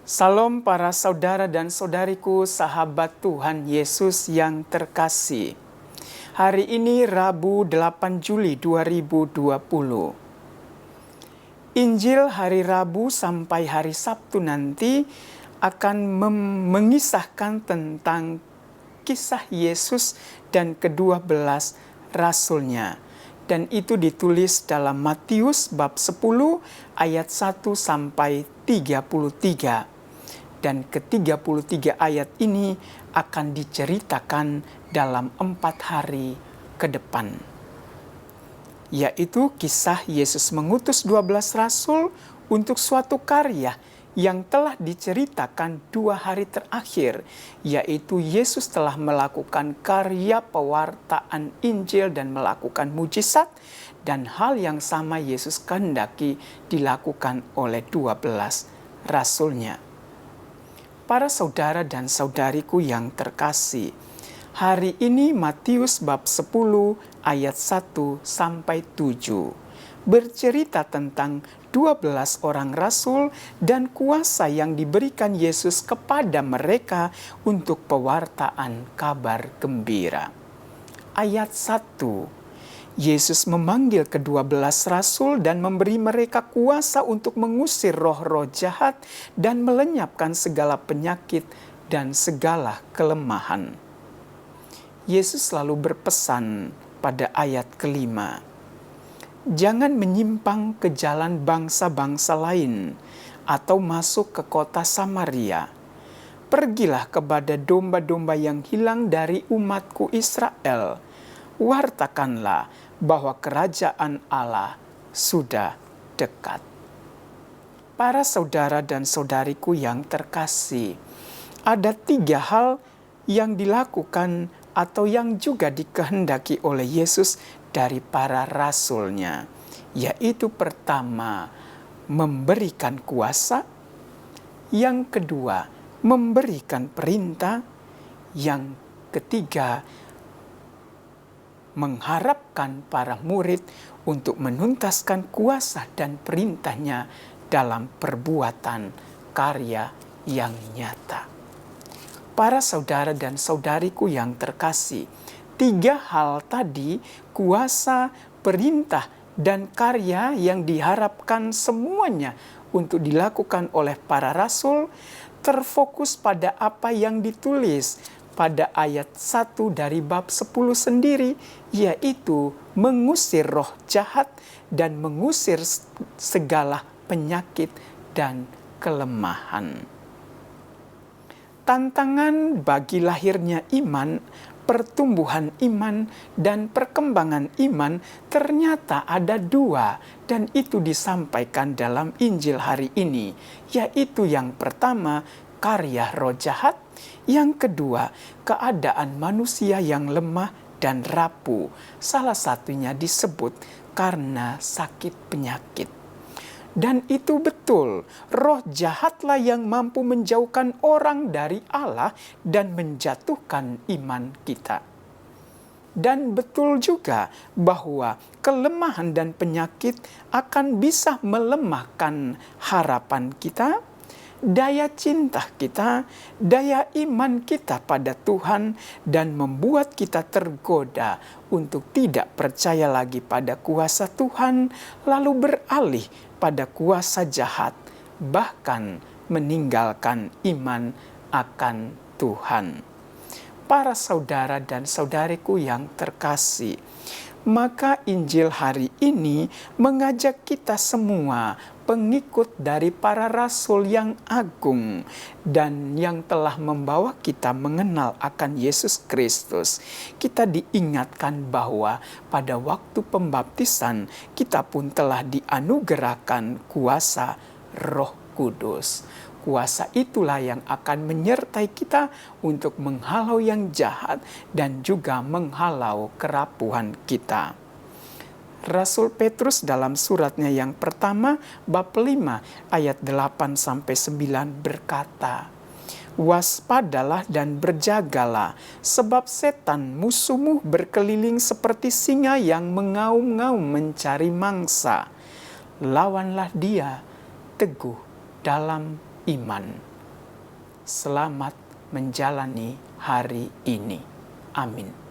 Salam para saudara dan saudariku, sahabat Tuhan Yesus yang terkasih. Hari ini Rabu 8 Juli 2020. Injil hari Rabu sampai hari Sabtu nanti akan mengisahkan tentang kisah Yesus dan ke-12 rasulnya. Dan itu ditulis dalam Matius bab 10 ayat 1 sampai 33. Dan ke-33 ayat ini akan diceritakan dalam 4 hari ke depan. Yaitu kisah Yesus mengutus 12 rasul untuk suatu karya yang telah diceritakan 2 hari terakhir. Yaitu Yesus telah melakukan karya pewartaan Injil dan melakukan mujizat. Dan hal yang sama Yesus kehendaki dilakukan oleh 12 rasulnya. Para saudara dan saudariku yang terkasih, hari ini Matius bab 10 ayat 1 sampai 7 bercerita tentang 12 orang rasul dan kuasa yang diberikan Yesus kepada mereka untuk pewartaan kabar gembira. Ayat 1. Yesus memanggil ke-12 rasul dan memberi mereka kuasa untuk mengusir roh-roh jahat dan melenyapkan segala penyakit dan segala kelemahan. Yesus selalu berpesan pada ayat ke-5, jangan menyimpang ke jalan bangsa-bangsa lain atau masuk ke kota Samaria. Pergilah kepada domba-domba yang hilang dari umatku Israel. Wartakanlah bahwa kerajaan Allah sudah dekat. Para saudara dan saudariku yang terkasih, ada 3 hal yang dilakukan atau yang juga dikehendaki oleh Yesus dari para rasulnya. Yaitu pertama, memberikan kuasa. Yang kedua, memberikan perintah. Yang ketiga, mengharapkan para murid untuk menuntaskan kuasa dan perintahnya dalam perbuatan karya yang nyata. Para saudara dan saudariku yang terkasih, 3 hal tadi, kuasa, perintah, dan karya yang diharapkan semuanya untuk dilakukan oleh para rasul, terfokus pada apa yang ditulis pada ayat 1 dari bab 10 sendiri, yaitu mengusir roh jahat dan mengusir segala penyakit dan kelemahan. Tantangan bagi lahirnya iman, pertumbuhan iman, dan perkembangan iman ternyata ada 2, dan itu disampaikan dalam Injil hari ini, yaitu yang pertama, karya roh jahat. Yang kedua, keadaan manusia yang lemah dan rapuh. Salah satunya disebut karena sakit penyakit. Dan itu betul, roh jahatlah yang mampu menjauhkan orang dari Allah dan menjatuhkan iman kita. Dan betul juga bahwa kelemahan dan penyakit akan bisa melemahkan harapan kita, daya cinta kita, daya iman kita pada Tuhan, dan membuat kita tergoda untuk tidak percaya lagi pada kuasa Tuhan, lalu beralih pada kuasa jahat, bahkan meninggalkan iman akan Tuhan. Para saudara dan saudariku yang terkasih, maka Injil hari ini mengajak kita semua, pengikut dari para rasul yang agung dan yang telah membawa kita mengenal akan Yesus Kristus. Kita diingatkan bahwa pada waktu pembaptisan kita pun telah dianugerahkan kuasa Roh Kudus. Kuasa itulah yang akan menyertai kita untuk menghalau yang jahat dan juga menghalau kerapuhan kita. Rasul Petrus dalam suratnya yang pertama bab 5 ayat 8-9 berkata, waspadalah dan berjagalah, sebab setan musuhmu berkeliling seperti singa yang mengaum-ngaum mencari mangsa. Lawanlah dia teguh dalam iman. selamat menjalani hari ini. Amin.